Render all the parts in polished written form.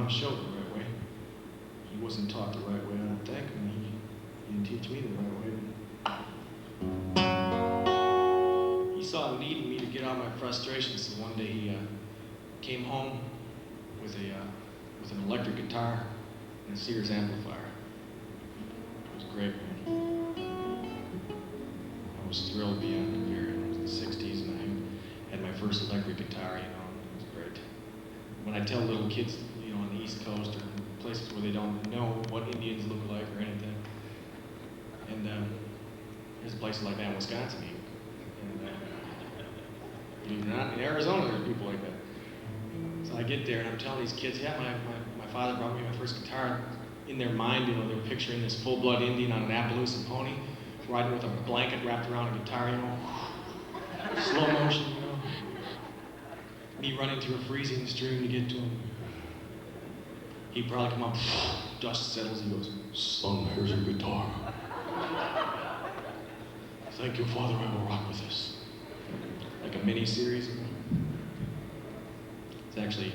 mom showed the right way. He wasn't taught the right way, I don't think. I mean, he didn't teach me the right way. He saw a need in me to get out my frustrations, so one day he came home with an electric guitar and a Sears amplifier. It was great, man. I was thrilled beyond compare. It was the 60s and I had my first electric guitar, you know, it was great. When I tell little kids, you know, on the East Coast or places where they don't know what Indians look like or anything, and there's places like that in Wisconsin even. And believe it or not, in Arizona there's people like that. So I get there and I'm telling these kids, yeah, my father brought me my first guitar. In their mind, you know, they're picturing this full-blood Indian on an Appaloosa pony, riding with a blanket wrapped around a guitar, you know, slow motion, you know. Me running through a freezing stream to get to him. He'd probably come up, dust settles, he goes, son, here's your guitar. Thank you, Father, I will rock with this. Like a mini-series. It's actually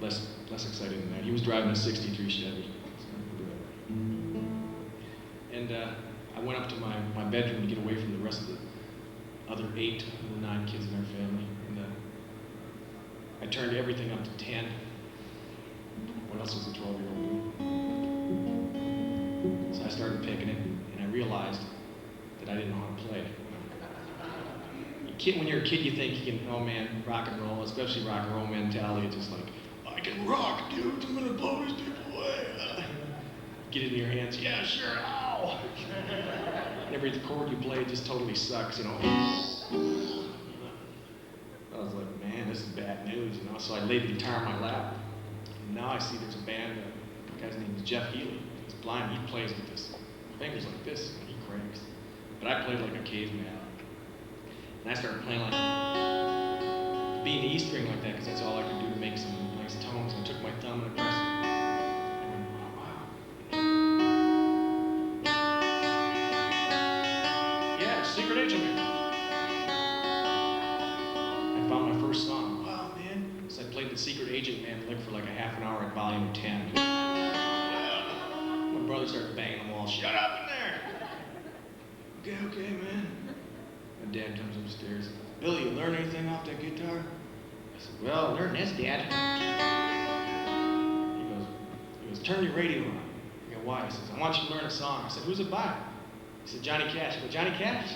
less exciting than that. He was driving a 63 Chevy. And I went up to my bedroom to get away from the rest of the other 8 or 9 kids in our family. And I turned everything up to 10. What else was a 12-year-old doing? So I started picking it, and I realized that I didn't know how to play. When you're a kid, you think you can, oh man, rock and roll, especially rock and roll mentality. It's just like, I can rock, dude, I'm gonna blow these people away. Get it in your hands, yeah, sure, ow. And every chord you play just totally sucks, you know. I was like, man, this is bad news, you know. So I laid the guitar on my lap. And now I see there's a band, the guy's name is Jeff Healy. He's blind, he plays with his fingers like this, and he cranks. But I played like a caveman. And I started playing like, being the E string like that, because that's all I could do to make some nice tones. I took my thumb and I pressed it. I went, wow. Yeah, Secret Agent Man. I found my first song. Wow, man. So I played the Secret Agent Man lick for like a half an hour at volume 10. My brother started banging on the wall. Shut up in there. Okay, man. My dad comes upstairs. Billy, you learn anything off that guitar? I said, well, I learned this, Dad. He goes, turn your radio on. I go, why? He says, I want you to learn a song. I said, who's it by? He said, Johnny Cash. I go, Johnny Cash?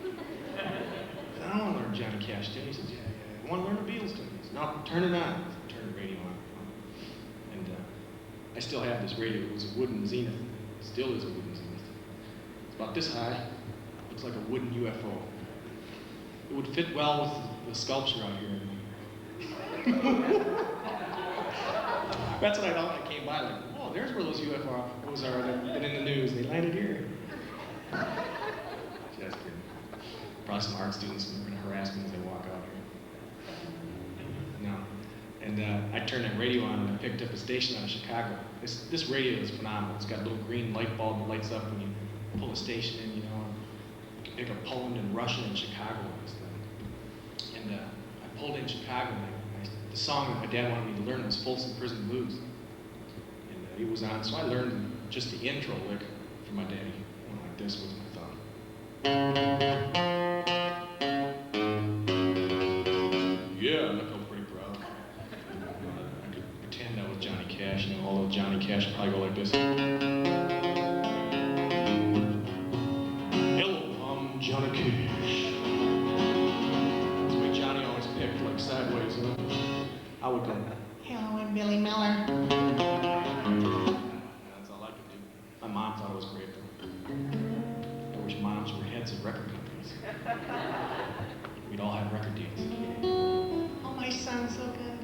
I said, I don't want to learn Johnny Cash tune. He says, yeah. I want to learn the Beatles tune. He said, no, turn it on. I said, turn the radio on. And I still have this radio. It was a wooden Zenith. It still is a wooden Zenith. It's about this high. Looks like a wooden UFO. It would fit well with the sculpture out here. That's what I thought when I came by, like, oh, there's where those UFOs are that have been in the news. They landed here. That's good. Probably some art students are going to harass me as I walk out here. No. And I turned that radio on and I picked up a station out of Chicago. This radio is phenomenal. It's got a little green light bulb that lights up when you pull the station in, you know. You can pick up Poland and Russian and Chicago and stuff. And I pulled in Chicago and the song that my dad wanted me to learn was Folsom Prison Blues. And it was on, so I learned just the intro lick from my daddy. Went like this with my thumb. Yeah, I felt pretty proud. I could pretend I was Johnny Cash, you know, although Johnny Cash would probably go like this. Hello, I'm Johnny Cash. That's the way Johnny always picked, like sideways, you know. I would go, hello, I'm Billy Miller. That's all I could do. My mom thought it was great, though. I wish moms were heads of record companies. We'd all have record deals. Oh, my son's so good.